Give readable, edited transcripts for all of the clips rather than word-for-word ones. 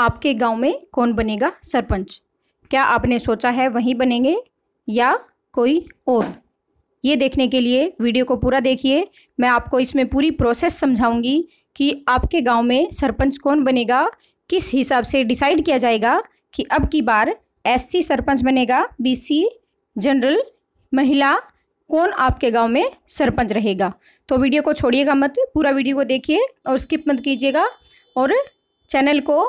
आपके गांव में कौन बनेगा सरपंच? क्या आपने सोचा है वही बनेंगे या कोई और? ये देखने के लिए वीडियो को पूरा देखिए। मैं आपको इसमें पूरी प्रोसेस समझाऊंगी कि आपके गांव में सरपंच कौन बनेगा, किस हिसाब से डिसाइड किया जाएगा कि अब की बार एससी सरपंच बनेगा, बीसी, जनरल, महिला, कौन आपके गांव में सरपंच रहेगा। तो वीडियो को छोड़िएगा मत, पूरा वीडियो को देखिए और स्किप मत कीजिएगा। और चैनल को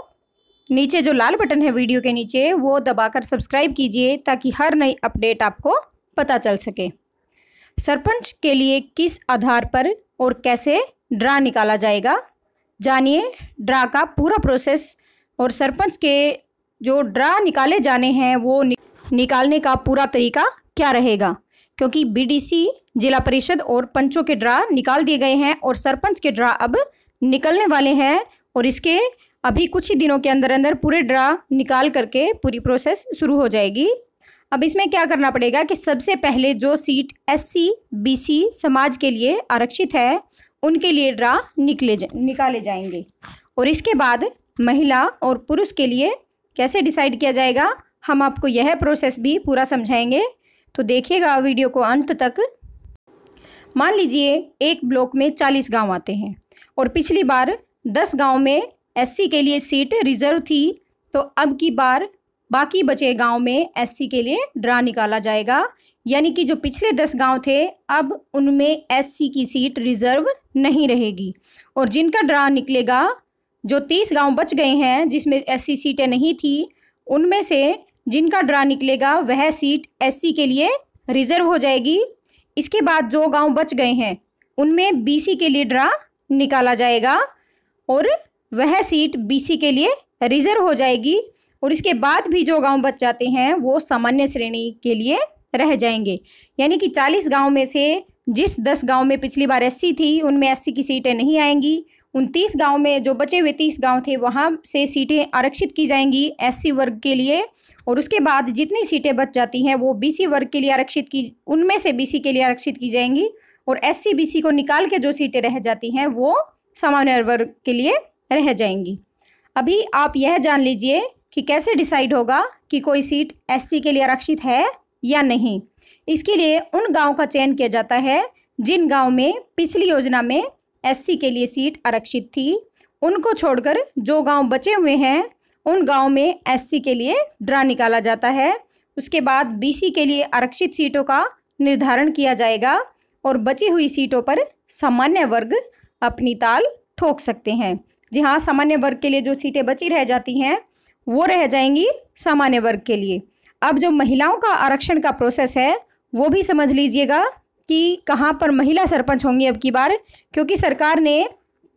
नीचे जो लाल बटन है वीडियो के नीचे वो दबाकर सब्सक्राइब कीजिए ताकि हर नई अपडेट आपको पता चल सके। सरपंच के लिए किस आधार पर और कैसे ड्रा निकाला जाएगा, जानिए ड्रा का पूरा प्रोसेस। और सरपंच के जो ड्रा निकाले जाने हैं वो निकालने का पूरा तरीका क्या रहेगा, क्योंकि बीडीसी, जिला परिषद और पंचों के ड्रा निकाल दिए गए हैं और सरपंच के ड्रा अब निकलने वाले हैं। और इसके अभी कुछ ही दिनों के अंदर अंदर पूरे ड्रा निकाल करके पूरी प्रोसेस शुरू हो जाएगी। अब इसमें क्या करना पड़ेगा कि सबसे पहले जो सीट एससी बीसी समाज के लिए आरक्षित है उनके लिए ड्रा निकाले जाएंगे। और इसके बाद महिला और पुरुष के लिए कैसे डिसाइड किया जाएगा, हम आपको यह प्रोसेस भी पूरा समझाएंगे। तो देखिएगा वीडियो को अंत तक। मान लीजिए एक ब्लॉक में 40 गांव आते हैं और पिछली बार 10 गांव में एससी के लिए सीट रिजर्व थी, तो अब की बार बाकी बचे गांव में एससी के लिए ड्रा निकाला जाएगा। यानी कि जो पिछले 10 गांव थे अब उनमें एससी की सीट रिजर्व नहीं रहेगी। और जिनका ड्रा निकलेगा, जो 30 गांव बच गए हैं जिसमें एससी सीटें नहीं थी, उनमें से जिनका ड्रा निकलेगा वह सीट एससी के लिए रिजर्व हो जाएगी। इसके बाद जो गांव बच गए हैं उनमें बीसी के लिए ड्रा निकाला जाएगा और वह सीट बीसी के लिए रिजर्व हो जाएगी। और इसके बाद भी जो गांव बच जाते हैं वो सामान्य श्रेणी के लिए रह जाएंगे। यानी कि 40 गांव में से जिस 10 गांव में पिछली बार एससी थी उनमें एससी की सीटें नहीं आएंगी। 29 गांव में जो बचे हुए 30 गांव थे वहां से सीटें आरक्षित की जाएंगी एससी वर्ग के लिए। और उसके बाद जितनी सीटें बच जाती हैं वो बीसी वर्ग के लिए आरक्षित की, उनमें से बीसी के लिए आरक्षित की जाएंगी। और एससी बीसी को निकाल के जो सीटें रह जाती हैं वो सामान्य वर्ग के लिए रह जाएंगी। अभी आप यह जान लीजिए कि कैसे डिसाइड होगा कि कोई सीट एससी के लिए आरक्षित है या नहीं। इसके लिए उन गांव का चयन किया जाता है जिन गांव में पिछली योजना में एससी के लिए सीट आरक्षित थी। उनको छोड़कर जो गांव बचे हुए हैं उन गांव में एससी के लिए ड्रा निकाला जाता है। उसके बाद बीसी के लिए आरक्षित सीटों का निर्धारण किया जाएगा और बची हुई सीटों पर सामान्य वर्ग अपनी ताल ठोक सकते हैं। जी हाँ, सामान्य वर्ग के लिए जो सीटें बची रह जाती हैं वो रह जाएंगी सामान्य वर्ग के लिए। अब जो महिलाओं का आरक्षण का प्रोसेस है वो भी समझ लीजिएगा कि कहाँ पर महिला सरपंच होंगी अब की बार, क्योंकि सरकार ने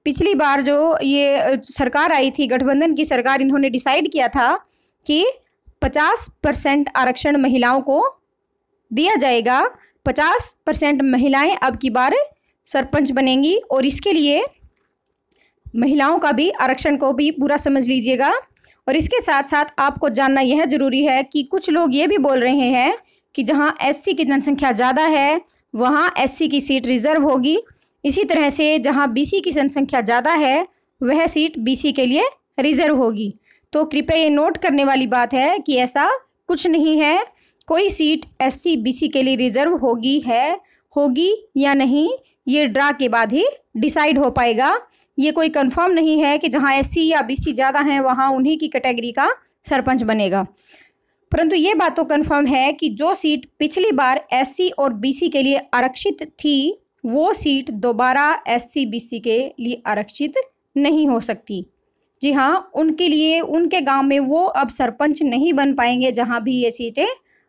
पिछली बार जो ये सरकार आई थी, गठबंधन की सरकार, इन्होंने डिसाइड किया था कि 50% आरक्षण महिलाओं को दिया जाएगा। 50% महिलाएं अब की बार सरपंच बनेंगी। और इसके लिए महिलाओं का भी आरक्षण को भी पूरा समझ लीजिएगा। और इसके साथ साथ आपको जानना यह जरूरी है कि कुछ लोग ये भी बोल रहे हैं कि जहां एससी की जनसंख्या ज़्यादा है वहां एससी की सीट रिजर्व होगी। इसी तरह से जहां बीसी की जनसंख्या ज़्यादा है वह सीट बीसी के लिए रिजर्व होगी। तो कृपया ये नोट करने वाली बात है कि ऐसा कुछ नहीं है। कोई सीट एससी बीसी के लिए रिजर्व होगी या नहीं, ये ड्रा के बाद ही डिसाइड हो पाएगा। ये कोई कंफर्म नहीं है कि जहां एससी या बीसी ज़्यादा हैं वहां उन्हीं की कैटेगरी का सरपंच बनेगा। परंतु ये बात तो कंफर्म है कि जो सीट पिछली बार एससी और बीसी के लिए आरक्षित थी वो सीट दोबारा एससी बीसी के लिए आरक्षित नहीं हो सकती। जी हाँ, उनके लिए उनके गांव में वो अब सरपंच नहीं बन पाएंगे जहां भी ये सीटें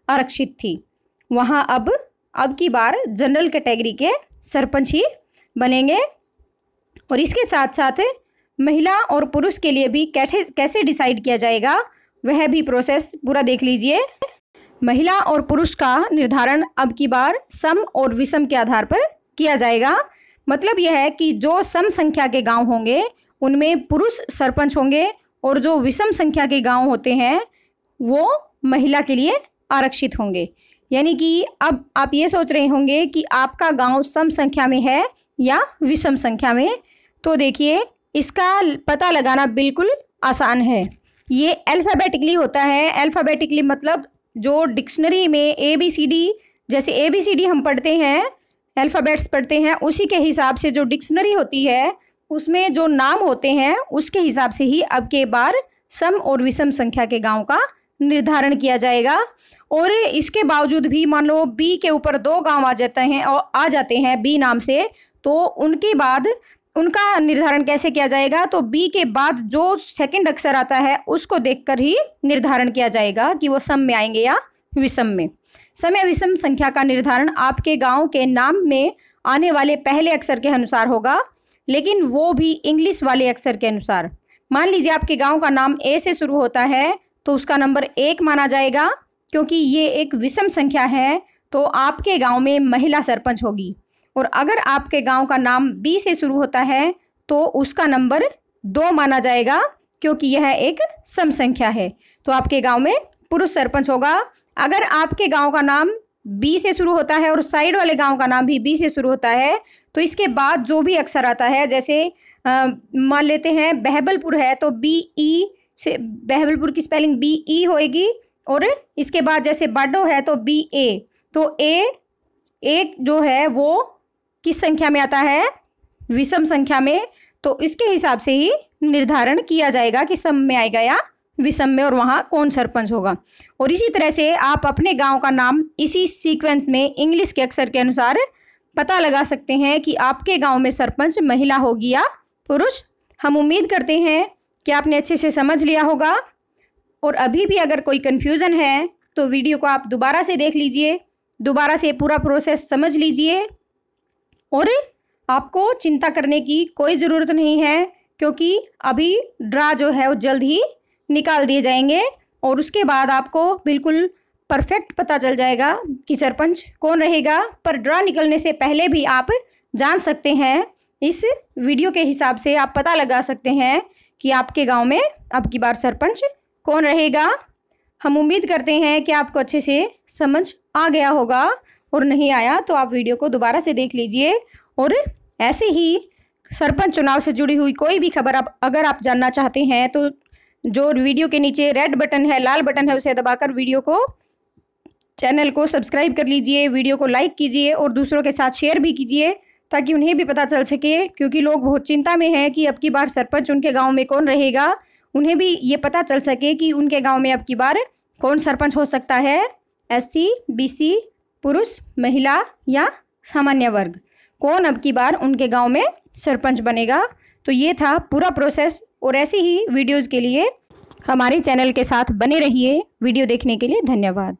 आरक्षित थी। वहां अब की बार जनरल कैटेगरी के सरपंच ही बनेंगे। और इसके साथ साथ महिला और पुरुष के लिए भी कैसे डिसाइड किया जाएगा वह भी प्रोसेस पूरा देख लीजिए। महिला और पुरुष का निर्धारण अब की बार सम और विषम के आधार पर किया जाएगा। मतलब यह है कि जो सम संख्या के गांव होंगे उनमें पुरुष सरपंच होंगे और जो विषम संख्या के गांव होते हैं वो महिला के लिए आरक्षित होंगे। यानी कि अब आप ये सोच रहे होंगे कि आपका गांव सम संख्या में है या विषम संख्या में। तो देखिए, इसका पता लगाना बिल्कुल आसान है। ये अल्फ़ाबेटिकली होता है। अल्फ़ाबेटिकली मतलब जो डिक्शनरी में ABCD, जैसे ABCD हम पढ़ते हैं, अल्फ़ाबेट्स पढ़ते हैं, उसी के हिसाब से जो डिक्शनरी होती है उसमें जो नाम होते हैं उसके हिसाब से ही अब के बार सम और विषम संख्या के गांव का निर्धारण किया जाएगा। और इसके बावजूद भी मान लो B के ऊपर 2 गांव आ जाते हैं B नाम से, तो उनके बाद उनका निर्धारण कैसे किया जाएगा? तो B के बाद जो सेकंड अक्षर आता है उसको देखकर ही निर्धारण किया जाएगा कि वो सम में आएंगे या विषम में। सम या विषम संख्या का निर्धारण आपके गांव के नाम में आने वाले पहले अक्षर के अनुसार होगा, लेकिन वो भी इंग्लिश वाले अक्षर के अनुसार। मान लीजिए आपके गांव का नाम A से शुरू होता है तो उसका नंबर 1 माना जाएगा, क्योंकि ये एक विषम संख्या है तो आपके गांव में महिला सरपंच होगी। और अगर आपके गांव का नाम B से शुरू होता है तो उसका नंबर 2 माना जाएगा, क्योंकि यह एक सम संख्या है, तो आपके गांव में पुरुष सरपंच होगा। अगर आपके गांव का नाम B से शुरू होता है और साइड वाले गांव का नाम भी B से शुरू होता है तो इसके बाद जो भी अक्षर आता है, जैसे मान लेते हैं बहबलपुर है तो BE से बहबलपुर की स्पेलिंग BE होएगी, और इसके बाद जैसे बाडो है तो BA, तो A जो है वो किस संख्या में आता है? विषम संख्या में। तो इसके हिसाब से ही निर्धारण किया जाएगा कि सम में आएगा या विषम में, और वहाँ कौन सरपंच होगा। और इसी तरह से आप अपने गांव का नाम इसी सीक्वेंस में इंग्लिश के अक्षर के अनुसार पता लगा सकते हैं कि आपके गांव में सरपंच महिला होगी या पुरुष। हम उम्मीद करते हैं कि आपने अच्छे से समझ लिया होगा, और अभी भी अगर कोई कन्फ्यूज़न है तो वीडियो को आप दोबारा से देख लीजिए, दोबारा से पूरा प्रोसेस समझ लीजिए। और आपको चिंता करने की कोई ज़रूरत नहीं है, क्योंकि अभी ड्रा जो है वो जल्द ही निकाल दिए जाएंगे, और उसके बाद आपको बिल्कुल परफेक्ट पता चल जाएगा कि सरपंच कौन रहेगा। पर ड्रा निकलने से पहले भी आप जान सकते हैं, इस वीडियो के हिसाब से आप पता लगा सकते हैं कि आपके गांव में अब की बार सरपंच कौन रहेगा। हम उम्मीद करते हैं कि आपको अच्छे से समझ आ गया होगा, और नहीं आया तो आप वीडियो को दोबारा से देख लीजिए। और ऐसे ही सरपंच चुनाव से जुड़ी हुई कोई भी खबर अगर आप जानना चाहते हैं तो जो वीडियो के नीचे रेड बटन है, लाल बटन है, उसे दबाकर चैनल को सब्सक्राइब कर लीजिए, वीडियो को लाइक कीजिए और दूसरों के साथ शेयर भी कीजिए, ताकि उन्हें भी पता चल सके, क्योंकि लोग बहुत चिंता में हैं कि अब की बार सरपंच उनके गांव में कौन रहेगा। उन्हें भी ये पता चल सके कि उनके गांव में अब की बार कौन सरपंच हो सकता है, SC, BC, पुरुष, महिला या सामान्य वर्ग, कौन अब की बार उनके गांव में सरपंच बनेगा। तो ये था पूरा प्रोसेस, और ऐसे ही वीडियोज़ के लिए हमारे चैनल के साथ बने रहिए। वीडियो देखने के लिए धन्यवाद।